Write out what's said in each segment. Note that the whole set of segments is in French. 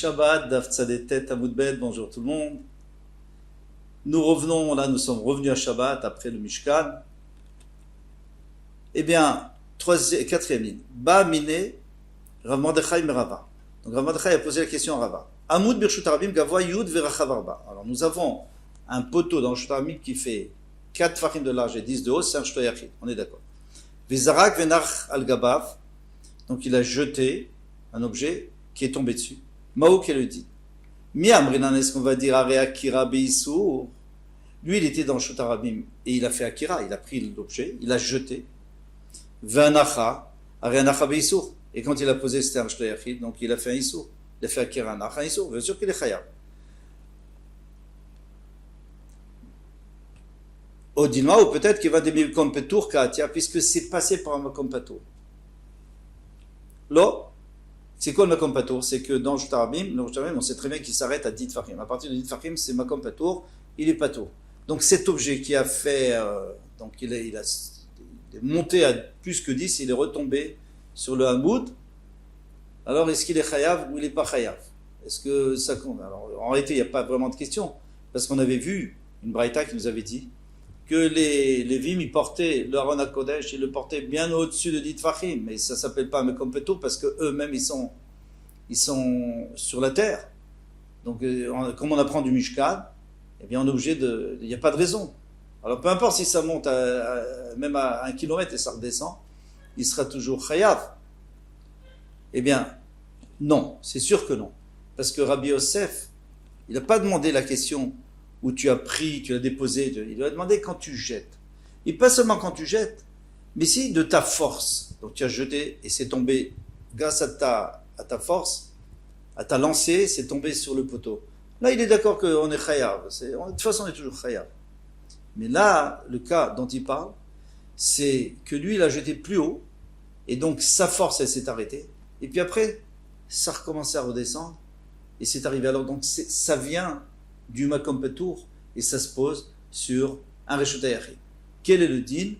Shabbat, Daf Tzadetet Amoudbet, bonjour tout le monde. Nous revenons, là nous sommes revenus à Shabbat après le Mishkan. Eh bien, quatrième ligne. Ba Mine, Rav Mordechai Merava. Donc Rav Mordechai a posé la question à Rava. Amoud Birshut Arabim Gavoa Yud Verachav Arba. Alors nous avons un poteau dans le Shut Arabim qui fait 4 farim de large et 10 de haut, c'est un Shto Yachid, on est d'accord. Vizarak Venach Al Gabav, donc il a jeté un objet qui est tombé dessus. Maou qui le dit. Miamrinan, est-ce qu'on va dire Are Akira Beisour? Lui, il était dans le Shut Arabim et il a fait Akira, il a pris l'objet, il a jeté. Vanacha, Are Anacha Beisour. Et quand il a posé, c'était un Shto Yachid, donc il a fait un Issour. Il a fait Akira Anacha, un Issour, bien sûr qu'il est Chayab. Odilma, ou peut-être qu'il va débiler comme Petour Katia, puisque c'est passé par un Makom Patour. Là, c'est quoi le Makom Patour? C'est que dans le Shut Arabim, on sait très bien qu'il s'arrête à 10 Farim. À partir de 10 Farim, c'est Makom Patour, il est Patour. Donc cet objet qui a fait, donc il est monté à plus que 10, il est retombé sur le Hamoud. Alors est-ce qu'il est Chayav ou il n'est pas Chayav? Est-ce que ça compte? Alors en réalité, il n'y a pas vraiment de question, parce qu'on avait vu une Braïta qui nous avait dit que les Lévim, ils portaient le Aron HaKodesh, ils le portaient bien au-dessus de 10 Tfachim, mais ça ne s'appelle pas Mekom Petour parce qu'eux-mêmes, ils sont sur la terre. Donc, comme on apprend du Mishkan, eh bien, on est obligé de... Il n'y a pas de raison. Alors, peu importe si ça monte même à 1 kilomètre et ça redescend, il sera toujours Chayav. Eh bien, non, c'est sûr que non. Parce que Rabbi Yosef, il n'a pas demandé la question où tu as pris, tu as déposé, il lui a demandé quand tu jettes. Et pas seulement quand tu jettes, mais si de ta force. Donc tu as jeté et c'est tombé grâce à ta force, à ta lancée, c'est tombé sur le poteau. Là, il est d'accord qu'on est chayav. De toute façon, on est toujours chayav. Mais là, le cas dont il parle, c'est que lui, il a jeté plus haut, et donc sa force, elle s'est arrêtée. Et puis après, ça a recommencé à redescendre, et c'est arrivé. Alors, donc, ça vient du Makom Petour, et ça se pose sur un Reshut HaYachid. Quel est le din?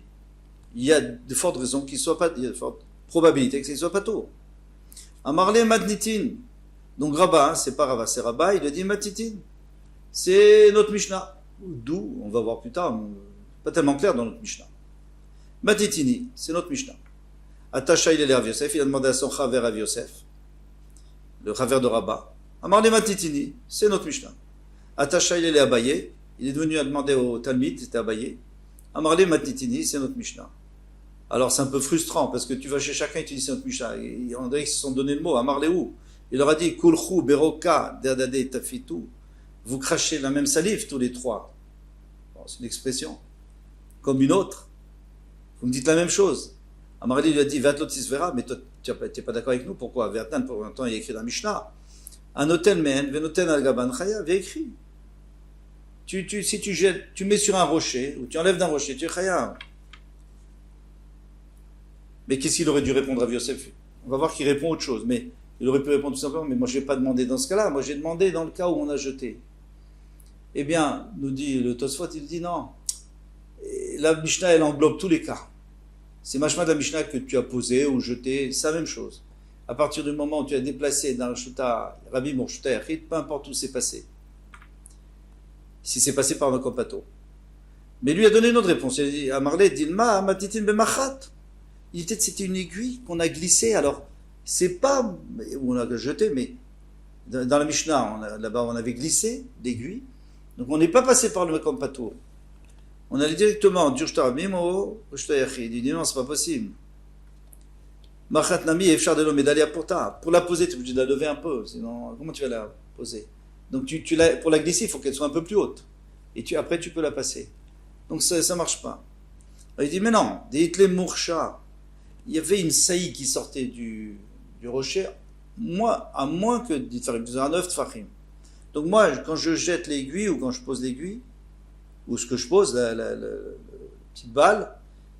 Il y a de fortes raisons qu'il soit pas, il y a de fortes probabilités que ce ne soit pas tout. Amarle Madnitin. Donc Rabba, c'est pas Rabba, c'est Rabba, il a dit Madnitin. C'est notre Mishnah. D'où, on va voir plus tard, pas tellement clair dans notre Mishnah. Madnitini, c'est notre Mishnah. Atasha il est Rav Yosef, il a demandé à son Chaver Rav Yosef, le Chaver de Rabba. Amarle Madnitini, c'est notre Mishnah. Atasha il est Abaye, il est venu à demander au Talmid, c'était Abaye. Amarle Madnitini, c'est notre Mishnah. Alors c'est un peu frustrant parce que tu vas chez chacun et tu dis c'est notre Mishnah. Et on dirait qu'ils se sont donné le mot. Amarle où? Il leur a dit Kulchu, Beroka, Derdade, Tafitu. Vous crachez la même salive tous les trois. Bon, c'est une expression. Comme une autre. Vous me dites la même chose. Amarle lui a dit Vatlotis Vera, mais toi tu n'es pas d'accord avec nous. Pourquoi? Vertan, pour un temps, il a écrit dans Mishnah. Anoten men, Venoten al Gaban Chaya, avait écrit. Si tu jettes, tu mets sur un rocher, ou tu enlèves d'un rocher, tu es Chaya. Mais qu'est-ce qu'il aurait dû répondre à Yosef? On va voir qu'il répond autre chose. Mais il aurait pu répondre tout simplement, mais moi je n'ai pas demandé dans ce cas-là, moi j'ai demandé dans le cas où on a jeté. Eh bien, nous dit le Tosfot, il dit non. La Mishnah, elle englobe tous les cas. C'est machma de la Mishnah que tu as posé ou jeté, c'est la même chose. À partir du moment où tu as déplacé dans le Shuta, Rabbi ou Shuta Yachid, peu importe où c'est passé. Si c'est passé par un kompato. Mais lui a donné une autre réponse. Il a dit, Amarle, Dilma, Matitin Bemachat. Il dit, c'était une aiguille qu'on a glissée. Alors, c'est pas, on l'a jeté, mais dans la Mishnah, là-bas, on avait glissé l'aiguille. Donc, on n'est pas passé par le kompato. On allait directement du Shta Rabim au Shta Yachid. Il dit, non, c'est pas possible. Machat Nami, Efchar de l'homme, d'aller pour la poser, tu es obligé de la lever un peu. Sinon, comment tu vas la poser? Donc, pour la glisser, il faut qu'elle soit un peu plus haute. Et après, tu peux la passer. Donc, ça ne marche pas. Alors, il dit, mais non, des Hitler Mourcha, il y avait une saillie qui sortait du rocher, à moins que, dites-vous, un 9 Tfachim. Donc, moi, quand je jette l'aiguille, ou quand je pose l'aiguille, ou ce que je pose, la petite balle,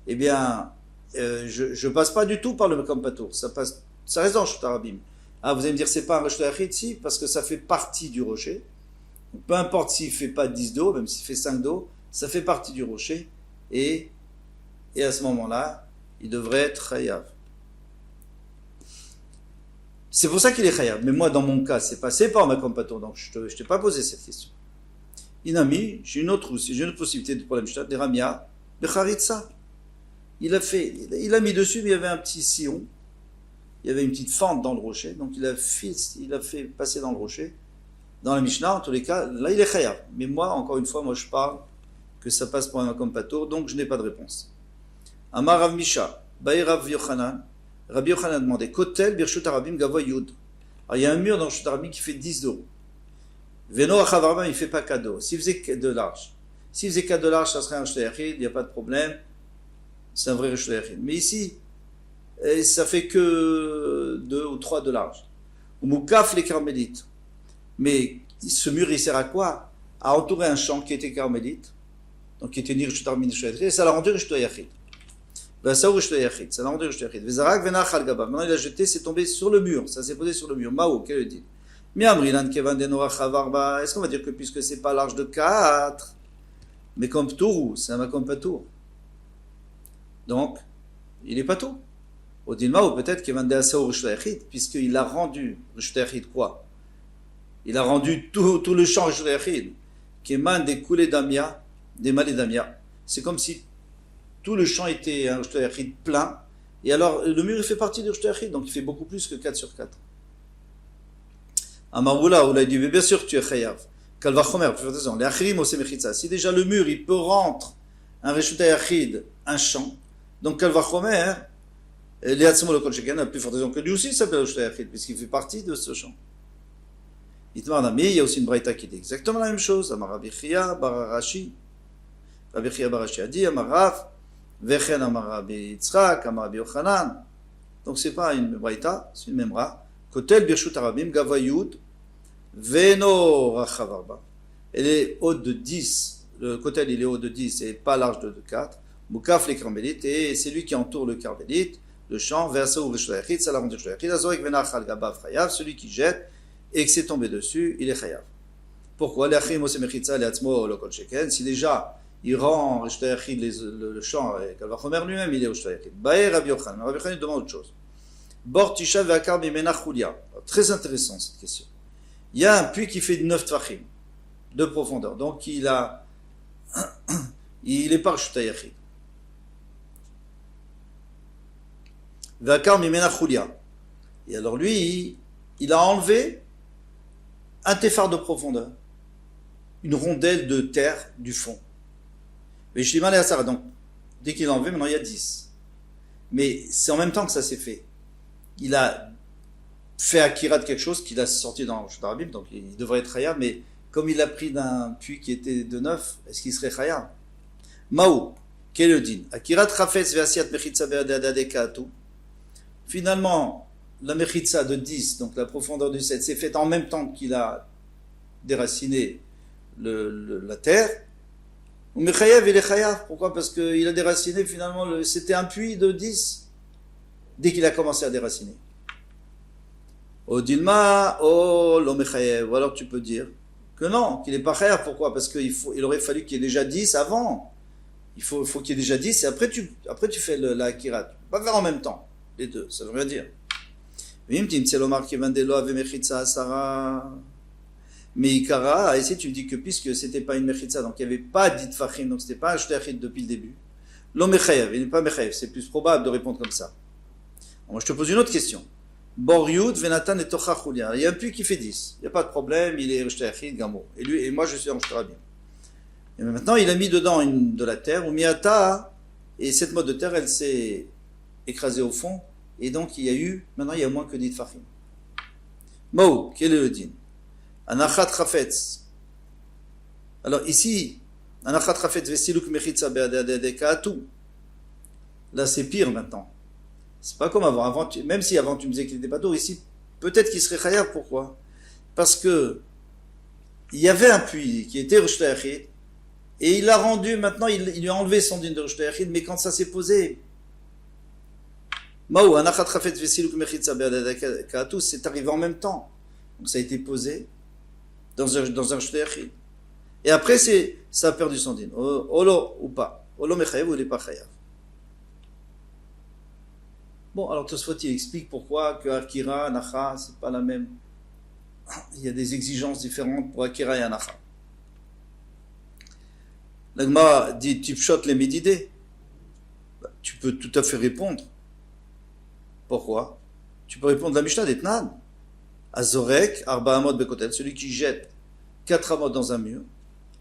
eh bien, je ne passe pas du tout par le Mekom Patour. Ça reste dans le Shut Arabim. Ah, vous allez me dire, c'est pas un Reshut HaYachid, si, parce que ça fait partie du rocher. Donc, peu importe s'il ne fait pas 10 d'eau, même s'il fait 5 d'eau, ça fait partie du rocher. Et à ce moment-là, il devrait être Chayav. C'est pour ça qu'il est chayav. Mais moi, dans mon cas, c'est passé par ma compatour, donc je t'ai pas posé cette question. Inami, j'ai une autre possibilité de problème. Des ramia, de charitza. Il a mis dessus, mais il y avait un petit sillon. Il y avait une petite fente dans le rocher, donc il a fait passer dans le rocher. Dans la Mishnah, en tous les cas, là il est chayav. Mais moi, encore une fois, je parle que ça passe par un compatour, donc je n'ai pas de réponse. Amar Rav Misha, Baï Rav Yochanan, Rabbi Yochanan a demandé, Kotel Birshut Arabim Gavoy Yud. Alors il y a un mur dans le Shut Arabim qui fait 10 d'eau. Veno Achavarma, il ne fait pas cadeau. S'il faisait de large, de large, ça serait un Shtayachid, il n'y a pas de problème. C'est un vrai Shtayachid. Mais ici, ça fait que 2 ou 3 de large. Ou Moukaf les carmélites. Mais ce mur, il sert à quoi? À entourer un champ qui était carmélite, donc qui était ni Rishut Armin Rishut, et ça l'a rendu Rishut Yachid. Ça l'a rendu Rishut Yachid. Maintenant il a jeté, c'est tombé sur le mur, ça s'est posé sur le mur. Mao, quel est le dit? Est-ce qu'on va dire que puisque c'est pas large de 4, mais comme Tourou, c'est un comme pas tour. Donc, il est pas tout. Au Dilma, ou peut-être qu'il va dire ça au Rishut Yachid, puisqu'il a rendu Rishut Yachid quoi? Il a rendu tout le champ Rishut Yachid, qui émane des coulées d'Amia, des malais d'Amia. C'est comme si tout le champ était un Rishut Yachid plein, et alors le mur il fait partie du Rishut Yachid, donc il fait beaucoup plus que 4 sur 4. Amaroula, ou l'a dit, bien sûr tu es chayav. Kalvachomer, plus attention, les achirim ose mechitza. Si déjà le mur il peut rendre un Rishut Yachid, un champ, donc Kalvachomer, les Hatzmo le Kol Sheken a plus forte raison que lui aussi s'appelle Rishut Yachid, puisqu'il fait partie de ce champ. Il y a aussi une braïta qui dit exactement la même chose. Amar Rabbi Chia bar Rashi. Rabbi Chia bar Rashi a dit Amar Rav, Vechen Amar Rabbi Yitzchak, Amar Rabbi Yochanan. Donc c'est pas une braïta, c'est une memra. Kotel Birshut Arabim Gavayud Veno Rachavarba. Elle est haute de 10. Le kotel il est haut de 10 et pas large de 4. Moukaf les carmélites et c'est lui qui entoure le carmélite. Le champ versa ou Rishut Yachid, ça l'a rendu Rishut Yachid. Azorek Venachal Gabav Chayav, celui qui jette et que c'est tombé dessus, il est chayav. Pourquoi? Si déjà il rend le champ et Kalvachomer lui-même, il est Rishut Yachid. Baer Rabbi Yochanan. Rabbi Yochanan demande autre chose. Bor Tisha ve'akar bimena chulia. Très intéressant cette question. Il y a un puits qui fait 9 tvachim de profondeur. Donc il est pas Rishut Yachid. Ve'akar bimena chulia. Et alors lui, il a enlevé un téphar de profondeur, une rondelle de terre du fond. Mais je dis mal à Sarah, donc dès qu'il l'a enlevé, maintenant il y a 10. Mais c'est en même temps que ça s'est fait. Il a fait Akira de quelque chose qu'il a sorti dans le Shut Arabim, donc il devrait être Khayab, mais comme il a pris d'un puits qui était de 9, est-ce qu'il serait Khayab? Maou, quel est le din? Akira Trafetz ve'asiat mechitza ve'adadekatu. Finalement, la mechitza de 10, donc la profondeur du 7, s'est faite en même temps qu'il a déraciné la terre. Ou mechayav, il est chayav. Pourquoi? Parce qu'il a déraciné finalement, c'était un puits de 10 dès qu'il a commencé à déraciner. Au dilma, oh, lo mechayav. Ou alors tu peux dire que non, qu'il n'est pas chayav. Pourquoi? Parce qu'il aurait fallu qu'il y ait déjà 10 avant. Il faut qu'il y ait déjà 10 et après tu fais la akirat. Tu peux pas faire en même temps, les deux, ça veut rien dire. Mais Ikara, ici tu me dis que puisque c'était pas une mechitza, donc il n'y avait pas dit fachim, donc c'était pas un shtachid depuis le début, l'homme mechayev, il n'est pas mechayev, c'est plus probable de répondre comme ça. Alors, moi je te pose une autre question. Bor Yud, Venatan et Tocha Chulia. Il y a un puits qui fait 10, il n'y a pas de problème, il est shtachid, gamo. Et moi je suis en shtarabim. Et maintenant il a mis dedans de la terre, ou miata, et cette mode de terre elle s'est écrasée au fond. Et donc, maintenant il y a moins que 10 fachim. Mou, quel est le din? Anachat chafetz. Alors ici, anachat chafetz vesiluk mechitza be'adadekatu. Là, c'est pire maintenant. C'est pas comme avant. Même si avant tu me disais qu'il n'était pas d'eau, ici, peut-être qu'il serait chayav. Pourquoi? Parce que il y avait un puits qui était Rishut Yachid, et il l'a rendu, maintenant il lui a enlevé son din de Rishut Yachid, mais quand ça s'est posé, Maou, anachat chafetz vesiluk mechitza be'adadekatu, c'est arrivé en même temps. Donc ça a été posé dans un Rishut Yachid. Et après, ça a perdu son din. Olo ou pas. Olo mechayev ou il n'est pas chayav. Bon, alors Tosfot il explique pourquoi que Akira, Nacha, c'est pas la même. Il y a des exigences différentes pour Akira et Anacha. L'Agma dit Tipshot les médidés. Tu peux tout à fait répondre. Pourquoi? Tu peux répondre la Mishnah d'Etnan. Azorek, Arba Amot Bekotel, celui qui jette 4 amot dans un mur,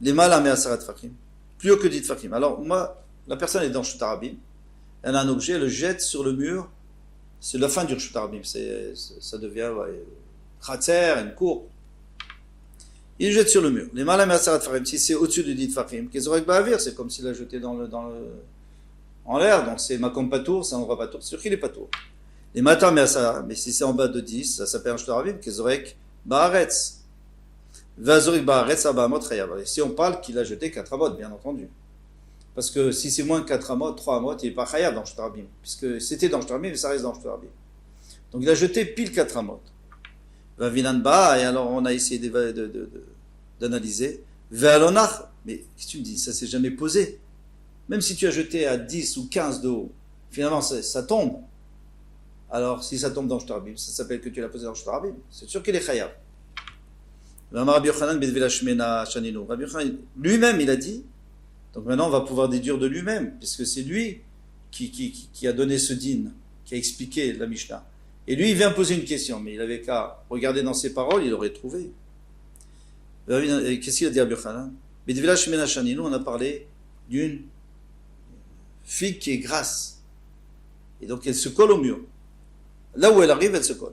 les malamé asarat fakim, plus haut que dit fakim. Alors, moi, la personne est dans Reshut Harabim, elle a un objet, elle le jette sur le mur, c'est la fin du Reshut Harabim, ça devient khatser, une cour. Il jette sur le mur. Les malamé asarat fakim, si c'est au-dessus du dit fakim, Kezorek Ba'avir, c'est comme s'il l'a jeté en l'air, donc c'est Makom Patour, c'est un endroit Patour, c'est sûr qu'il est Patour. Les matins, mais si c'est en bas de 10, ça s'appelle un shtaravim, Kezorek Ba'aretz. Vazorek Ba'aretz, Abamot Chayav. Si on parle qu'il a jeté 4 amot, bien entendu. Parce que si c'est moins de 4 amot, 3 amot, il n'est pas Chayav dans le shtaravim. Puisque c'était dans le shtaravim, mais ça reste dans le shtaravim. Donc il a jeté pile 4 amot. Vavinan Ba, et alors on a essayé d'analyser. Ve'alonach, mais qu'est-ce que tu me dis? Ça s'est jamais posé. Même si tu as jeté à 10 ou 15 de haut, finalement ça tombe. Alors, si ça tombe dans le shtarabim, ça s'appelle que tu l'as posé dans le shtarabim. C'est sûr qu'il est chayav. Rabbi Yochanan lui-même, il a dit. Donc maintenant, on va pouvoir déduire de lui-même, puisque c'est lui qui a donné ce din, qui a expliqué la Mishnah. Et lui, il vient poser une question, mais il avait qu'à regarder dans ses paroles, il aurait trouvé. Qu'est-ce qu'il a dit Rabbi Yochanan? On a parlé d'une figue qui est grasse. Et donc, elle se colle au mur. Là où elle arrive, elle se colle.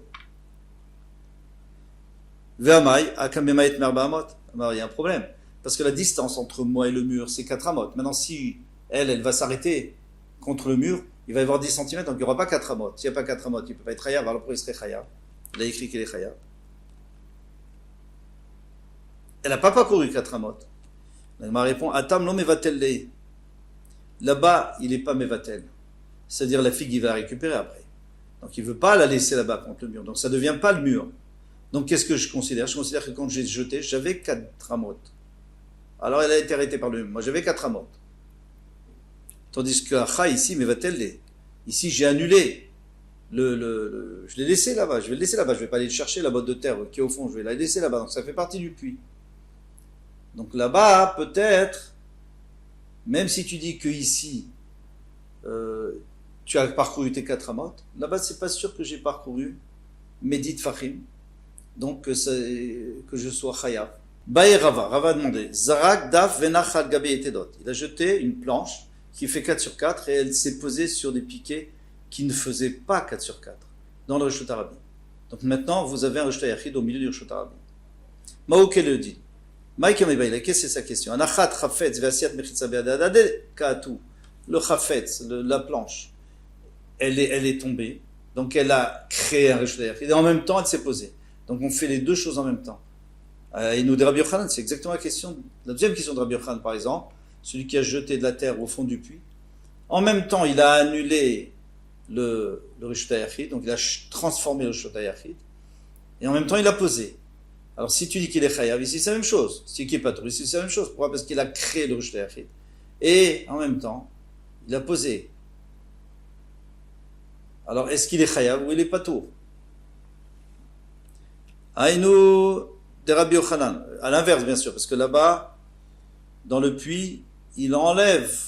Ve'amai, akamemayet merbaamot. Alors, il y a un problème. Parce que la distance entre moi et le mur, c'est 4 amot. Maintenant, si elle va s'arrêter contre le mur, il va y avoir 10 cm, donc il n'y aura pas 4 amot. S'il n'y a pas 4 amot, il ne peut pas être chayav, alors pourquoi il serait chayav? Il a écrit qu'il est chayav. Elle n'a pas parcouru 4 amot. Elle m'a répondu, Atam lo mevatel lei. Là-bas, il n'est pas mevatel. C'est-à-dire la figue, il va la récupérer après. Donc il ne veut pas la laisser là-bas contre le mur. Donc ça ne devient pas le mur. Donc qu'est-ce que je considère? Je considère que quand j'ai jeté, j'avais 4 amot. Alors elle a été arrêtée par le mur. Moi j'avais 4 amot. Tandis que Acha ici, mais va-t-elle les? Ici j'ai annulé. Je l'ai laissé là-bas. Je vais le laisser là-bas. Je ne vais pas aller le chercher, la botte de terre qui est au fond. Je vais la laisser là-bas. Donc ça fait partie du puits. Donc là-bas, peut-être, même si tu dis que ici, tu as parcouru tes 4 amot, là-bas, c'est pas sûr que j'ai parcouru Medit Fahim, donc que je sois Chayav. Bae Rava a demandé, Zarak Daf Venachal Gabe Etedot. Il a jeté une planche qui fait 4 sur 4 et elle s'est posée sur des piquets qui ne faisaient pas 4 sur 4 dans le Reshut Harabim. Donc maintenant, vous avez un Reshut Yachid au milieu du Reshut Harabim. Maouke le dit. Qu'est-ce que c'est sa question? Anachat Chafetz Veasiat Mechitza Be'adadade Ka'atu. Le Chafetz, la planche, elle est tombée, donc elle a créé un Reshut Yachid, et en même temps elle s'est posée. Donc on fait les deux choses en même temps. Et nous, de Rabbi Yochanan, c'est exactement la deuxième question de Rabbi Yochanan, par exemple, celui qui a jeté de la terre au fond du puits. En même temps, il a annulé le Reshut Yachid, donc il a transformé le Reshut Yachid, et en même temps il a posé. Alors si tu dis qu'il est chayav, ici c'est la même chose. Si qu'il est patour, ici c'est la même chose. Pourquoi? Parce qu'il a créé le Reshut Yachid. Et en même temps, il a posé. Alors est-ce qu'il est chayav ou il est patour? Aïnou de Rabbi Yochanan. À l'inverse bien sûr, parce que là-bas, dans le puits, il enlève.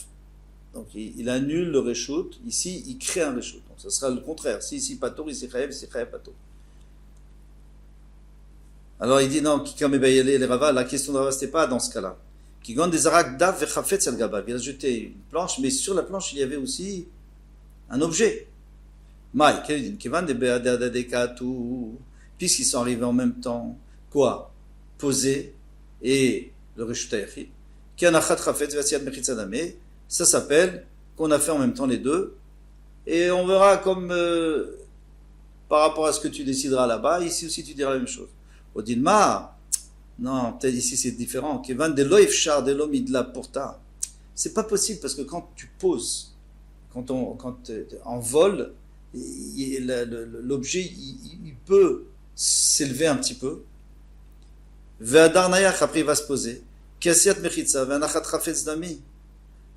Donc il annule le Reshut. Ici, il crée un Reshut. Donc ce sera le contraire. Si ici patour, ici chayav, ici chayav patour. Alors il dit non, les Rava, la question de Rava, c'était pas dans ce cas-là. Il a jeté une planche, mais sur la planche, il y avait aussi un objet. Puisqu'ils sont arrivés en même temps, quoi? Poser et le Reshut Yachid. Ça s'appelle qu'on a fait en même temps les deux. Et on verra comme par rapport à ce que tu décideras là-bas, ici aussi tu diras la même chose. Odilma, non, peut-être ici c'est différent. C'est pas possible parce que quand tu poses, quand en vol, l'objet il peut s'élever un petit peu. Après il va se poser.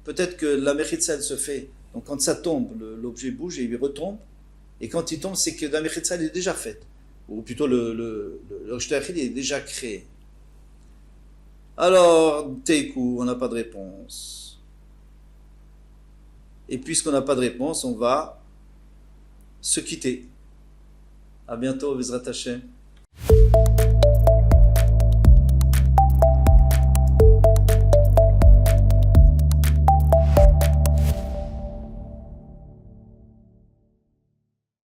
Peut-être que la mechitza elle se fait. Donc quand ça tombe, l'objet bouge et il retombe. Et quand il tombe, c'est que la Mechitza elle est déjà faite. Ou plutôt le Rosh Hashanah est déjà créé. Alors, Teikou, on n'a pas de réponse. Et puisqu'on n'a pas de réponse, on va se quitter. À bientôt, Vizrat Hashem.